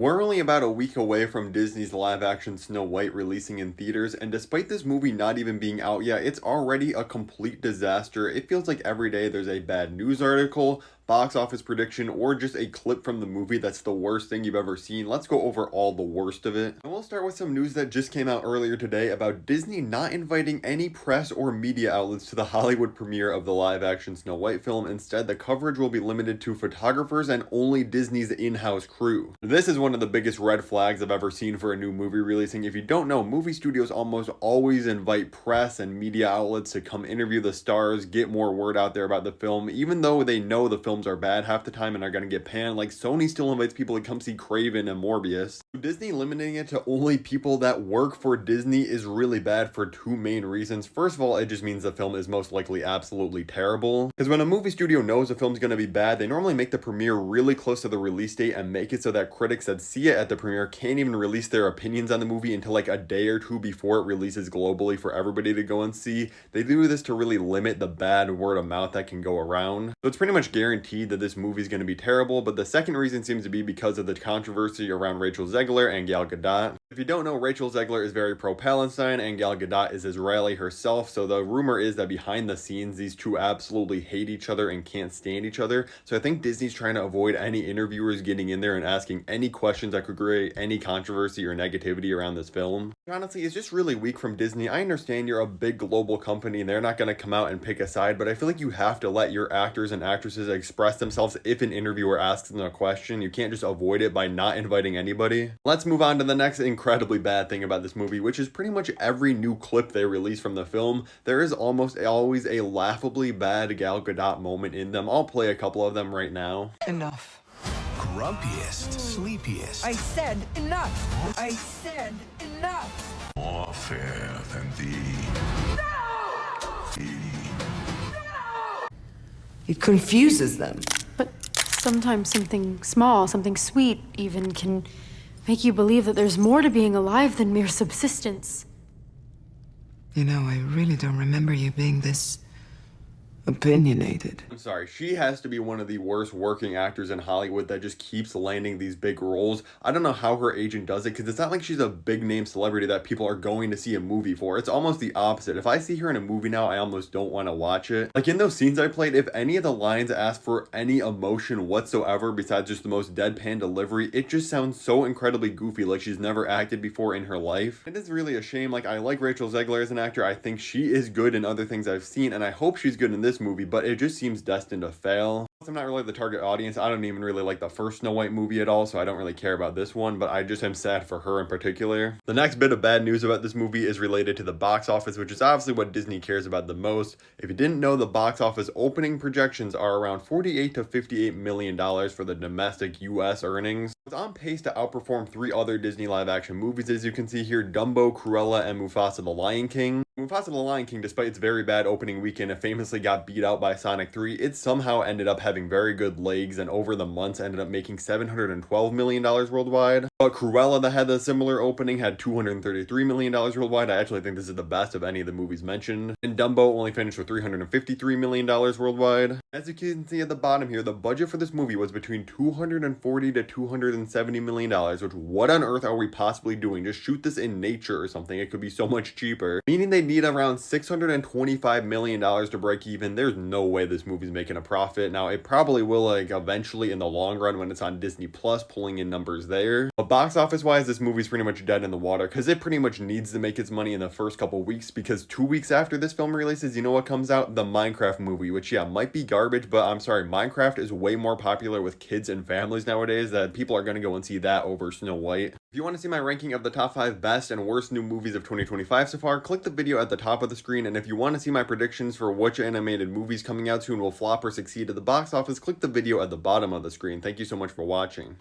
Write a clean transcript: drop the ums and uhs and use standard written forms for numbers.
We're only about a week away from Disney's live-action Snow White releasing in theaters, and despite this movie not even being out yet, it's already a complete disaster. It feels like every day there's a bad news article, box office prediction, or just a clip from the movie that's the worst thing you've ever seen. Let's go over all the worst of it. And we'll start with some news that just came out earlier today about Disney not inviting any press or media outlets to the Hollywood premiere of the live-action Snow White film. Instead, the coverage will be limited to photographers and only Disney's in-house crew. This is one of the biggest red flags I've ever seen for a new movie releasing. If you don't know, movie studios almost always invite press and media outlets to come interview the stars, get more word out there about the film, even though they know the films are bad half the time and are going to get panned. Like Sony still invites people to come see Craven and Morbius. Disney limiting it to only people that work for Disney is really bad for two main reasons. First of all, it just means the film is most likely absolutely terrible. Because when a movie studio knows a film's going to be bad, they normally make the premiere really close to the release date and make it so that critics that see it at the premiere can't even release their opinions on the movie until like a day or two before it releases globally for everybody to go and see. They do this to really limit the bad word of mouth that can go around. So it's pretty much guaranteed that this movie is going to be terrible, but the second reason seems to be because of the controversy around Rachel Zegler and Gal Gadot. If you don't know, Rachel Zegler is very pro-Palestine and Gal Gadot is Israeli herself, so the rumor is that behind the scenes these two absolutely hate each other and can't stand each other. So I think Disney's trying to avoid any interviewers getting in there and asking any questions that could create any controversy or negativity around this film. Honestly, it's just really weak from Disney. I understand you're a big global company and they're not going to come out and pick a side, but I feel like you have to let your actors and actresses express themselves if an interviewer asks them a question. You can't just avoid it by not inviting anybody. Let's move on to the next incredibly bad thing about this movie, which is pretty much every new clip they release from the film. There is almost always a laughably bad Gal Gadot moment in them. I'll play a couple of them right now. Enough. Grumpiest, sleepiest. I said enough. I said enough. More fair than thee. It confuses them. But sometimes something small, something sweet even, can make you believe that there's more to being alive than mere subsistence. You know, I really don't remember you being this opinionated. I'm sorry, she has to be one of the worst working actors in Hollywood that just keeps landing these big roles. I don't know how her agent does it, because it's not like she's a big name celebrity that people are going to see a movie for. It's almost the opposite. If I see her in a movie now, I almost don't want to watch it. Like in those scenes I played, if any of the lines ask for any emotion whatsoever besides just the most deadpan delivery, it just sounds so incredibly goofy, like she's never acted before in her life. It is really a shame. Like, I like Rachel Zegler as an actor. I think she is good in other things I've seen, and I hope she's good in this movie, but it just seems destined to fail. I'm not really the target audience. I don't even really like the first Snow White movie at all, so I don't really care about this one, but I just am sad for her in particular. The next bit of bad news about this movie is related to the box office, which is obviously what Disney cares about the most. If you didn't know, the box office opening projections are around $48 to $58 million for the domestic US earnings. It's on pace to outperform three other Disney live-action movies, as you can see here: Dumbo, Cruella, and Mufasa the Lion King. Mufasa the Lion King, despite its very bad opening weekend, it famously got beat out by Sonic 3. It somehow ended up having very good legs, and over the months ended up making $712 million worldwide. But Cruella, that had a similar opening, had $233 million worldwide. I actually think this is the best of any of the movies mentioned. And Dumbo only finished with $353 million worldwide. As you can see at the bottom here, the budget for this movie was between $240 to $270 million, which what on earth are we possibly doing? Just shoot this in nature or something. It could be so much cheaper. Meaning they need around $625 million to break even. There's no way this movie's making a profit. Now, it probably will, like, eventually in the long run when it's on Disney Plus, pulling in numbers there. But box office wise, this movie's pretty much dead in the water, because it pretty much needs to make its money in the first couple weeks, because 2 weeks after this film releases, you know what comes out? The Minecraft movie, which, yeah, might be garbage, but I'm sorry, Minecraft is way more popular with kids and families nowadays, that people are going to go and see that over Snow White. If you want to see my ranking of the top 5 best and worst new movies of 2025 so far, click the video at the top of the screen, and if you want to see my predictions for which animated movies coming out soon will flop or succeed at the box office, click the video at the bottom of the screen. Thank you so much for watching.